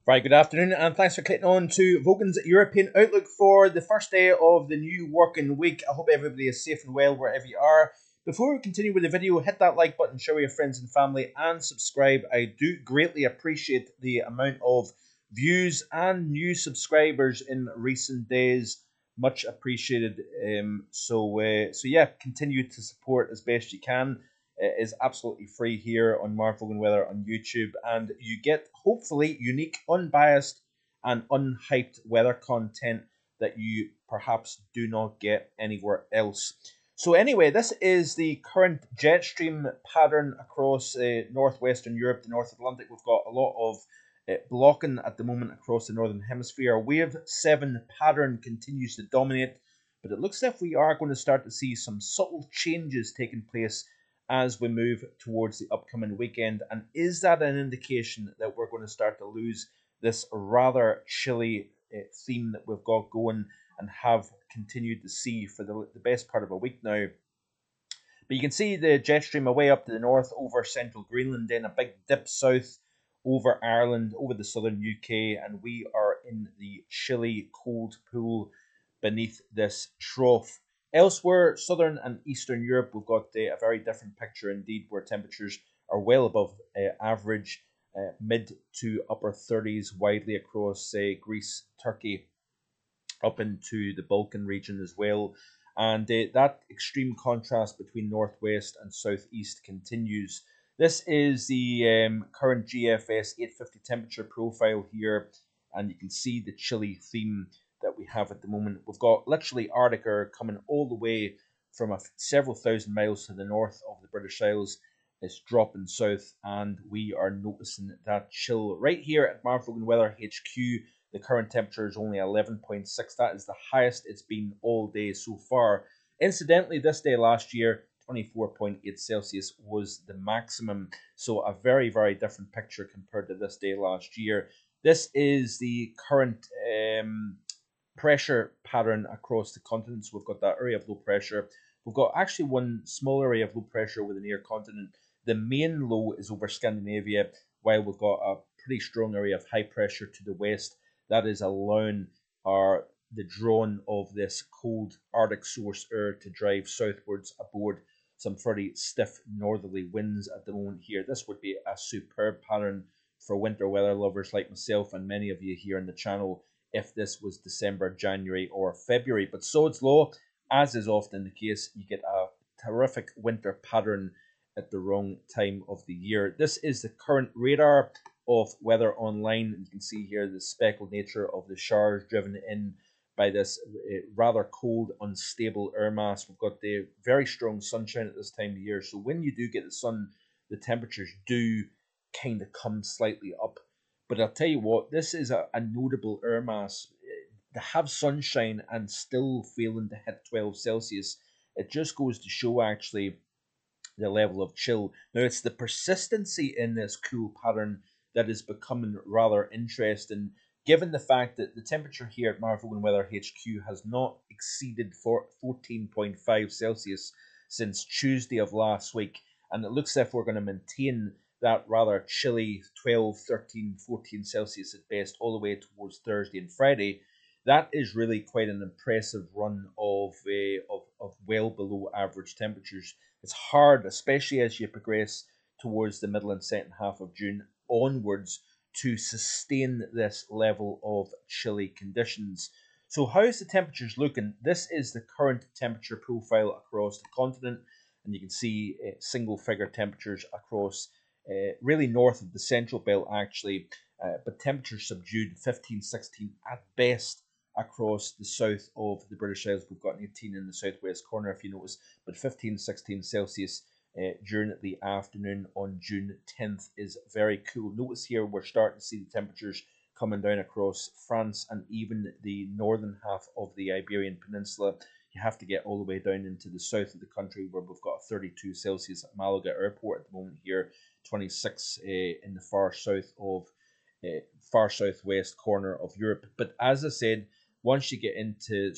Right, good afternoon, and thanks for clicking on to Vogan's European Outlook for the first day of the new working week. I hope everybody is safe and well wherever you are. Before we continue with the video, hit that like button, share with your friends and family, and subscribe. I do greatly appreciate the amount of views and new subscribers in recent days. Much appreciated. So yeah, continue to support as best you can. It is absolutely free here on Mark Vogan Weather on YouTube, and you get hopefully unique, unbiased, and unhyped weather content that you perhaps do not get anywhere else. So anyway, this is the current jet stream pattern across northwestern Europe, the North Atlantic. We've got a lot of blocking at the moment across the northern hemisphere. Wave 7 pattern continues to dominate, but it looks as if we are going to start to see some subtle changes taking place as we move towards the upcoming weekend. And is that an indication that we're going to start to lose this rather chilly theme that we've got going and have continued to see for the best part of a week now? But you can see the jet stream away up to the north over central Greenland, then a big dip south over Ireland, over the southern UK, and we are in the chilly, cold pool beneath this trough. Elsewhere, southern and eastern Europe, we've got a very different picture indeed, where temperatures are well above average, mid to upper 30s widely across Greece, Turkey, up into the Balkan region as well. And that extreme contrast between northwest and southeast continues. This is the current GFS 850 temperature profile here, and you can see the chilly theme that we have at the moment. We've got literally Arctic air coming all the way from several thousand miles to the north of the British Isles. It's dropping south, and we are noticing that chill right here at Mark Vogan Weather HQ. The current temperature is only 11.6. That is the highest it's been all day so far. Incidentally, this day last year, 24.8 Celsius was the maximum. So a very, very different picture compared to this day last year. This is the current pressure pattern across the continents. We've got that area of low pressure. We've got actually one small area of low pressure over the near continent. The main low is over Scandinavia, while we've got a pretty strong area of high pressure to the west. That is allowing the drawing of this cold Arctic source air to drive southwards aboard some pretty stiff northerly winds at the moment here. This would be a superb pattern for winter weather lovers like myself and many of you here on the channel if this was December, January, or February. But sod's law, as is often the case, you get a terrific winter pattern at the wrong time of the year. This is the current radar of Weather Online. You can see here the speckled nature of the showers driven in by this rather cold, unstable air mass. We've got the very strong sunshine at this time of year. So when you do get the sun, the temperatures do kind of come slightly up. But I'll tell you what, this is a notable air mass. To have sunshine and still failing to hit 12 Celsius, it just goes to show actually the level of chill. Now, it's the persistency in this cool pattern that is becoming rather interesting, given the fact that the temperature here at Mark Vogan Weather HQ has not exceeded 14.5 Celsius since Tuesday of last week, and it looks as if we're going to maintain that rather chilly 12, 13, 14 Celsius at best all the way towards Thursday and Friday. That is really quite an impressive run of well below average temperatures. It's hard, especially as you progress towards the middle and second half of June onwards, to sustain this level of chilly conditions. So how's the temperatures looking? This is the current temperature profile across the continent, and you can see single figure temperatures across really north of the central belt actually, but temperatures subdued, 15, 16 at best across the south of the British Isles. We've got 18 in the southwest corner if you notice, but 15, 16 Celsius during the afternoon on June 10th is very cool. Notice here we're starting to see the temperatures coming down across France and even the northern half of the Iberian Peninsula. You have to get all the way down into the south of the country where we've got 32 Celsius at Malaga Airport at the moment here, 26 in the far southwest corner of Europe. But as I said, once you get into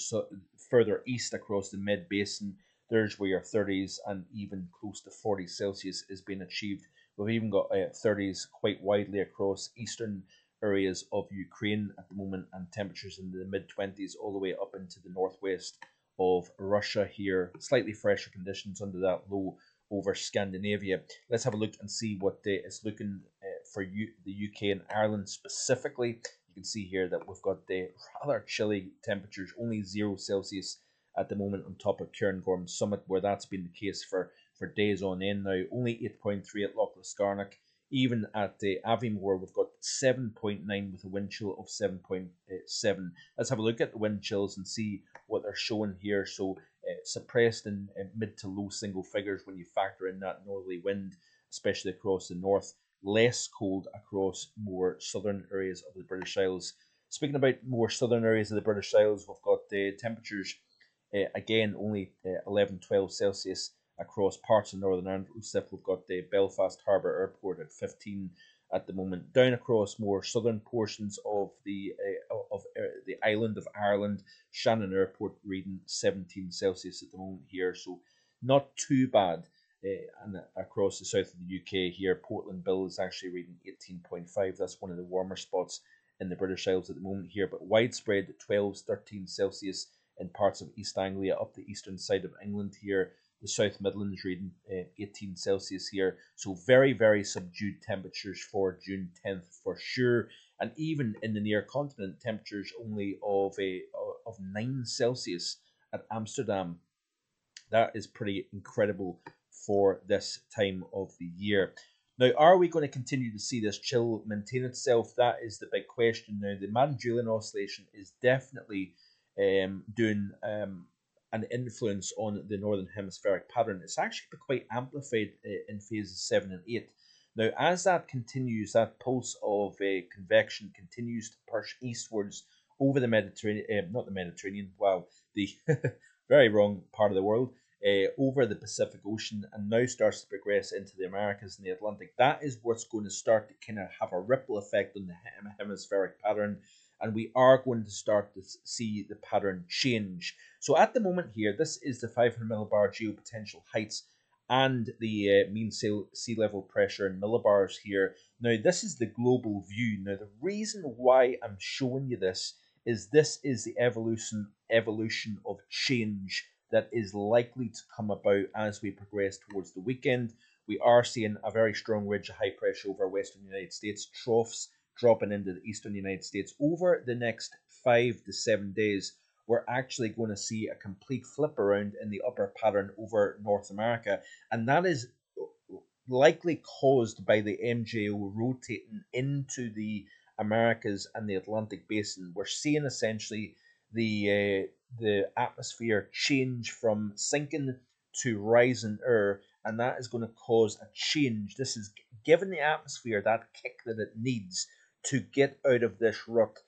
further east across the mid basin, there's where your 30s and even close to 40 Celsius is being achieved. We've even got 30s quite widely across eastern areas of Ukraine at the moment, and temperatures in the mid-20s all the way up into the northwest of Russia here. Slightly fresher conditions under that low over Scandinavia. Let's have a look and see what it's looking for the UK and Ireland specifically. You can see here that we've got the rather chilly temperatures, only 0 Celsius at the moment on top of Cairngorm Summit, where that's been the case for days on end now. Only 8.3 at Loch Liscarnock. Even at the Aviemore, we've got 7.9 with a wind chill of 7.7. Let's have a look at the wind chills and see what they're showing here. So suppressed in mid to low single figures when you factor in that northerly wind, especially across the north. Less cold across more southern areas of the British Isles. Speaking about more southern areas of the British Isles, we've got the temperatures again only 11-12 Celsius across parts of Northern Ireland. We've got the Belfast Harbour Airport at 15 at the moment. Down across more southern portions of the island of Ireland, Shannon Airport reading 17 Celsius at the moment here, so not too bad. And across the south of the UK here, Portland Bill is actually reading 18.5. That's one of the warmer spots in the British Isles at the moment here, but widespread 12-13 Celsius in parts of East Anglia up the eastern side of England here. The South Midlands reading 18 Celsius here. So very, very subdued temperatures for June 10th for sure. And even in the near continent, temperatures only of 9 Celsius at Amsterdam. That is pretty incredible for this time of the year. Now, are we going to continue to see this chill maintain itself? That is the big question. Now, the Madden-Julian oscillation is definitely doing an influence on the northern hemispheric pattern. It's actually quite amplified in phases 7 and 8. Now, as that continues, that pulse of convection continues to push eastwards over the Mediterranean, not the Mediterranean, wow, the very wrong part of the world, over the Pacific Ocean, and now starts to progress into the Americas and the Atlantic. That is what's going to start to kind of have a ripple effect on the hemispheric pattern, and we are going to start to see the pattern change. So at the moment here, this is the 500 millibar geopotential heights and the mean sea level pressure in millibars here. Now, this is the global view. Now, the reason why I'm showing you this is the evolution of change that is likely to come about as we progress towards the weekend. We are seeing a very strong ridge of high pressure over western United States, troughs dropping into the eastern United States. Over the next 5 to 7 days, we're actually going to see a complete flip around in the upper pattern over North America, and that is likely caused by the MJO rotating into the Americas and the Atlantic basin. We're seeing essentially the atmosphere change from sinking to rising air, and that is going to cause a change. This is giving the atmosphere that kick that it needs to get out of this rut.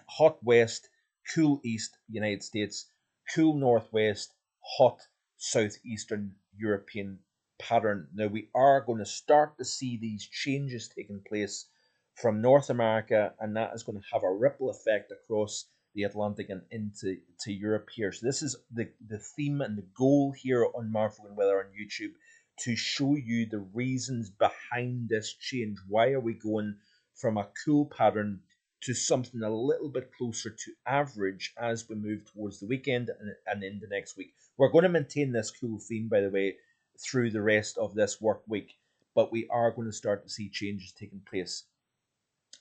Hot west, cool east United States, cool northwest, hot southeastern European pattern. Now, we are going to start to see these changes taking place from North America, and that is going to have a ripple effect across the Atlantic and into Europe here. So this is the theme and the goal here on Vogan Weather on YouTube, to show you the reasons behind this change. Why are we going from a cool pattern to something a little bit closer to average as we move towards the weekend and into next week? We're going to maintain this cool theme, by the way, through the rest of this work week, but we are going to start to see changes taking place.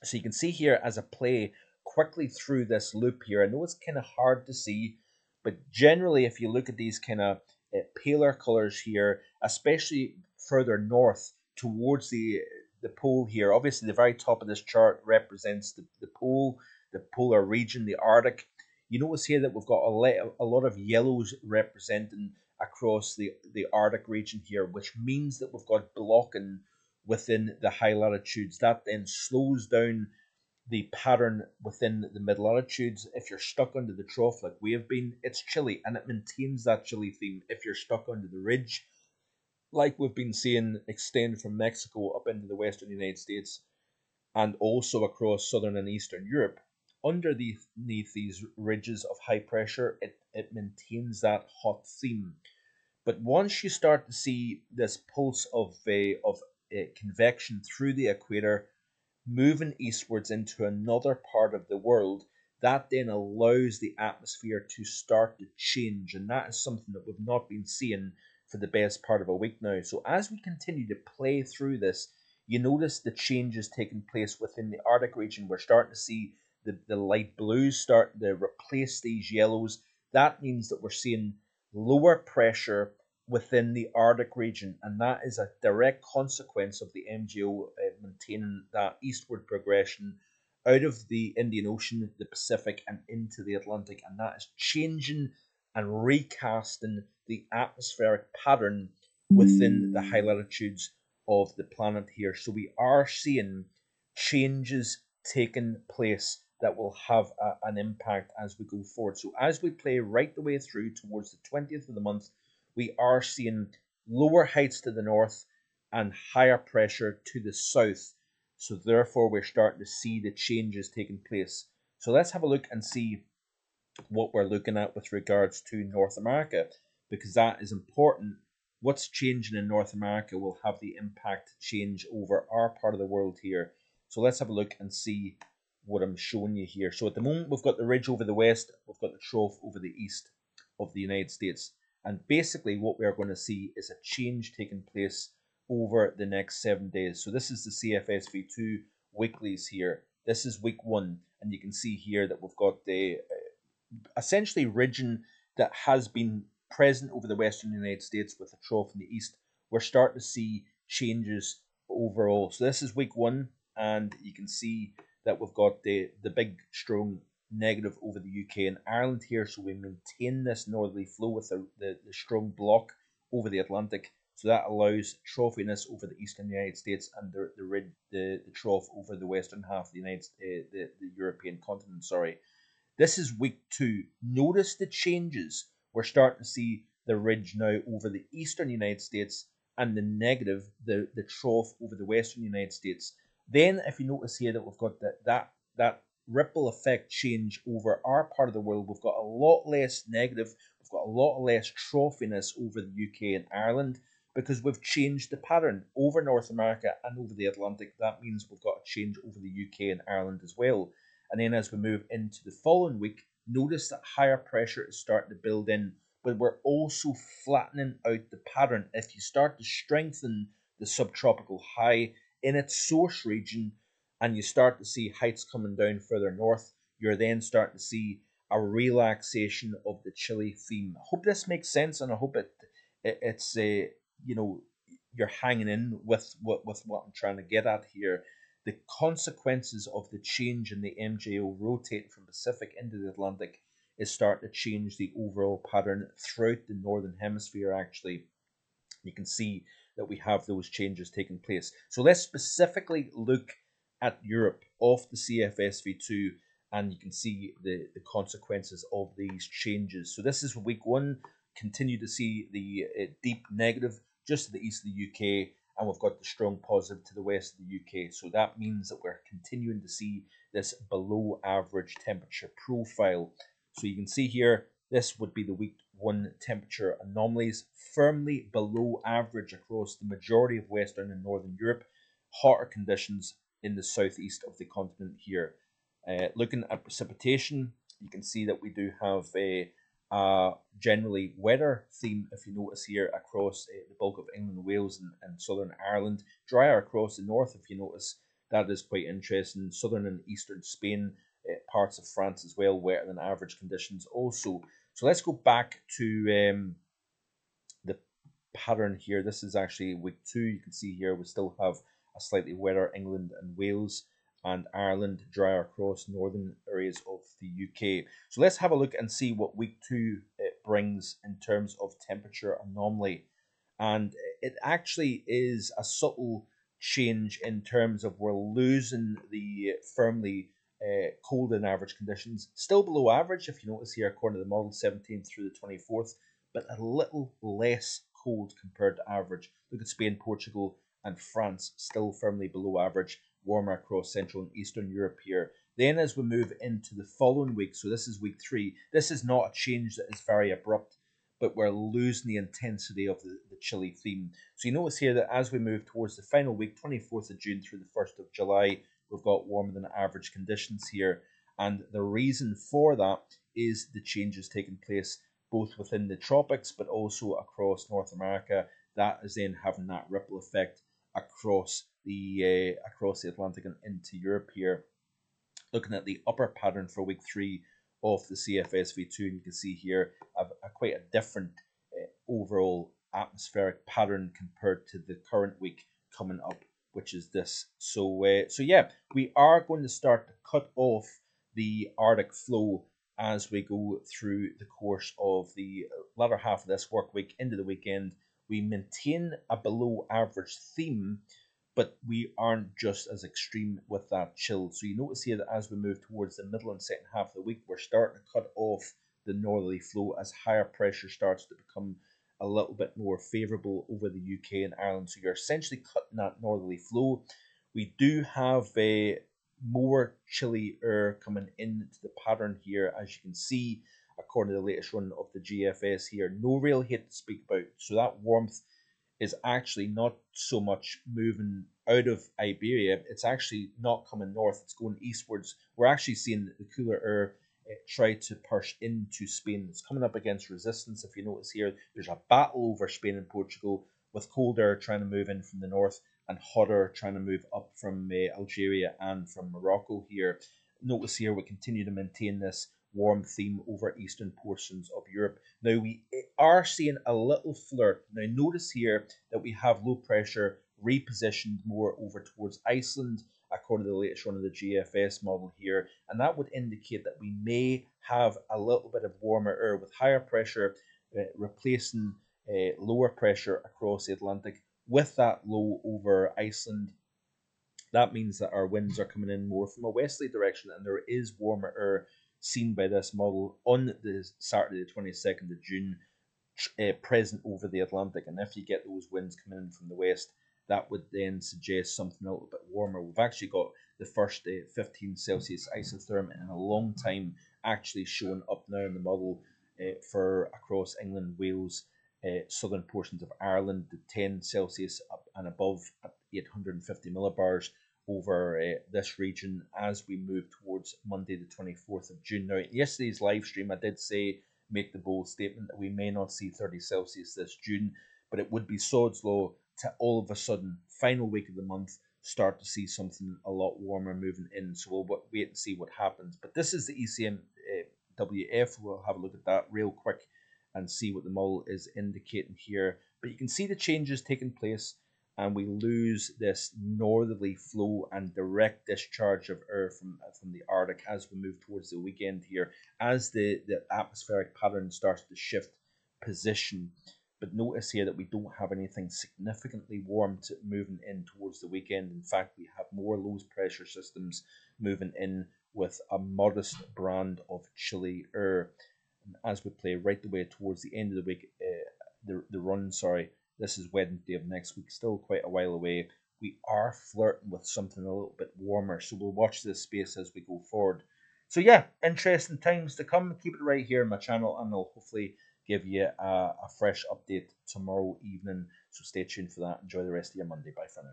So you can see here as a play quickly through this loop here. I know it's kind of hard to see, but generally if you look at these kind of paler colors here, especially further north towards the pole here, obviously the very top of this chart represents the pole, the polar region, the Arctic. You notice here that we've got a lot of yellows representing across the Arctic region here, which means that we've got blocking within the high latitudes. That then slows down the pattern within the mid latitudes. If you're stuck under the trough like we have been, it's chilly, and it maintains that chilly theme. If you're stuck under the ridge, like we've been seeing extend from Mexico up into the western United States and also across southern and eastern Europe, underneath these ridges of high pressure, it maintains that hot theme. But once you start to see this pulse of convection through the equator, moving eastwards into another part of the world, that then allows the atmosphere to start to change. And that is something that we've not been seeing for the best part of a week now. So as we continue to play through this, you notice the changes taking place within the Arctic region. We're starting to see the light blues starting to replace these yellows. That means that we're seeing lower pressure within the Arctic region, and that is a direct consequence of the MJO maintaining that eastward progression out of the Indian Ocean, the Pacific, and into the Atlantic, and that is changing and recasting the atmospheric pattern within the high latitudes of the planet here. So we are seeing changes taking place that will have an impact as we go forward. So as we play right the way through towards the 20th of the month, we are seeing lower heights to the north and higher pressure to the south. So therefore, we're starting to see the changes taking place. So let's have a look and see what we're looking at with regards to North America, because that is important. What's changing in North America will have the impact change over our part of the world here. So let's have a look and see what I'm showing you here. So at the moment, we've got the ridge over the west, we've got the trough over the east of the United States. And basically what we are going to see is a change taking place over the next 7 days. So this is the CFSV2 weeklies here. This is week 1, and you can see here that we've got the essentially region that has been present over the western United States with a trough in the east. We're starting to see changes overall. So this is week 1, and you can see that we've got the big strong negative over the UK and Ireland here. So we maintain this northerly flow with the strong block over the Atlantic. So that allows troughiness over the eastern United States and the trough over the western half of the the European continent. Sorry. This is week 2. Notice the changes. We're starting to see the ridge now over the eastern United States and the negative, the trough over the western United States. Then, if you notice here that we've got that ripple effect change over our part of the world, we've got a lot less negative, we've got a lot less troughiness over the UK and Ireland because we've changed the pattern over North America and over the Atlantic. That means we've got a change over the UK and Ireland as well. And then as we move into the following week, notice that higher pressure is starting to build in, but we're also flattening out the pattern. If you start to strengthen the subtropical high in its source region and you start to see heights coming down further north, you're then starting to see a relaxation of the chilly theme. I hope this makes sense, and I hope it's you're hanging in with what I'm trying to get at here. The consequences of the change in the MJO rotating from Pacific into the Atlantic is starting to change the overall pattern throughout the Northern Hemisphere, actually. You can see that we have those changes taking place. So let's specifically look at Europe off the CFSV2, and you can see the consequences of these changes. So this is week 1. Continue to see the deep negative just to the east of the UK, and we've got the strong positive to the west of the UK. So that means that we're continuing to see this below average temperature profile. So you can see here, this would be the week 1 temperature anomalies, firmly below average across the majority of Western and Northern Europe, hotter conditions in the southeast of the continent here. Looking at precipitation, you can see that we do have a generally wetter theme, if you notice here, across the bulk of England, Wales, and Southern Ireland. Drier across the north, if you notice. That is quite interesting. Southern and eastern Spain, parts of France as well, wetter than average conditions also. So let's go back to the pattern here. This is actually week 2. You can see here we still have a slightly wetter England and Wales, and Ireland drier across northern areas of the UK. So let's have a look and see what week 2 brings in terms of temperature anomaly. And it actually is a subtle change in terms of we're losing the firmly cold than average conditions. Still below average, if you notice here, according to the model, 17th through the 24th, but a little less cold compared to average. Look at Spain, Portugal, and France, still firmly below average, warmer across Central and Eastern Europe here. Then as we move into the following week, so this is week 3, this is not a change that is very abrupt, but we're losing the intensity of the chilly theme. So you notice here that as we move towards the final week, 24th of June through the 1st of July, we've got warmer than average conditions here. And the reason for that is the changes taking place both within the tropics but also across North America. That is then having that ripple effect across the Atlantic and into Europe here. Looking at the upper pattern for week 3 of the CFSV2, and you can see here quite a different overall atmospheric pattern compared to the current week coming up, which is this. So yeah, we are going to start to cut off the Arctic flow as we go through the course of the latter half of this work week into the weekend. We maintain a below average theme, but we aren't just as extreme with that chill. So you notice here that as we move towards the middle and second half of the week, we're starting to cut off the northerly flow as higher pressure starts to become a little bit more favourable over the UK and Ireland. So you're essentially cutting that northerly flow. We do have a more chilly air coming into the pattern here, as you can see, according to the latest run of the GFS here. No real heat to speak about. So that warmth is actually not so much moving out of Iberia. It's actually not coming north. It's going eastwards. We're actually seeing the cooler air try to push into Spain. It's coming up against resistance. If you notice here, there's a battle over Spain and Portugal, with cold air trying to move in from the north and hot air trying to move up from Algeria and from Morocco here. Notice here we continue to maintain this warm theme over eastern portions of Europe. Now we are seeing a little flirt. Now notice here that we have low pressure repositioned more over towards Iceland, according to the latest run of the GFS model here, and that would indicate that we may have a little bit of warmer air with higher pressure replacing lower pressure across the Atlantic with that low over Iceland. That means that our winds are coming in more from a westerly direction, and there is warmer air seen by this model on the Saturday the 22nd of June present over the Atlantic. And if you get those winds coming in from the west, that would then suggest something a little bit warmer. We've actually got the first 15 Celsius isotherm in a long time actually showing up now in the model for across England, Wales, southern portions of Ireland, the 10 Celsius up and above at 850 millibars over this region as we move towards Monday the 24th of June. Now, yesterday's live stream, I did say, make the bold statement that we may not see 30 Celsius this June, but it would be sod's law to all of a sudden, final week of the month, start to see something a lot warmer moving in. So we'll wait and see what happens. But this is the ECM WF. We'll have a look at that real quick and see what the model is indicating here. But you can see the changes taking place, and we lose this northerly flow and direct discharge of air from the Arctic as we move towards the weekend here, as the atmospheric pattern starts to shift position. But notice here that we don't have anything significantly warm moving in towards the weekend. In fact, we have more low pressure systems moving in with a modest brand of chilly air. And as we play right the way towards the end of the week, this is Wednesday of next week, still quite a while away. We are flirting with something a little bit warmer, so we'll watch this space as we go forward. So yeah, interesting times to come. Keep it right here on my channel, and I'll hopefully give you a fresh update tomorrow evening. So stay tuned for that. Enjoy the rest of your Monday. Bye for now.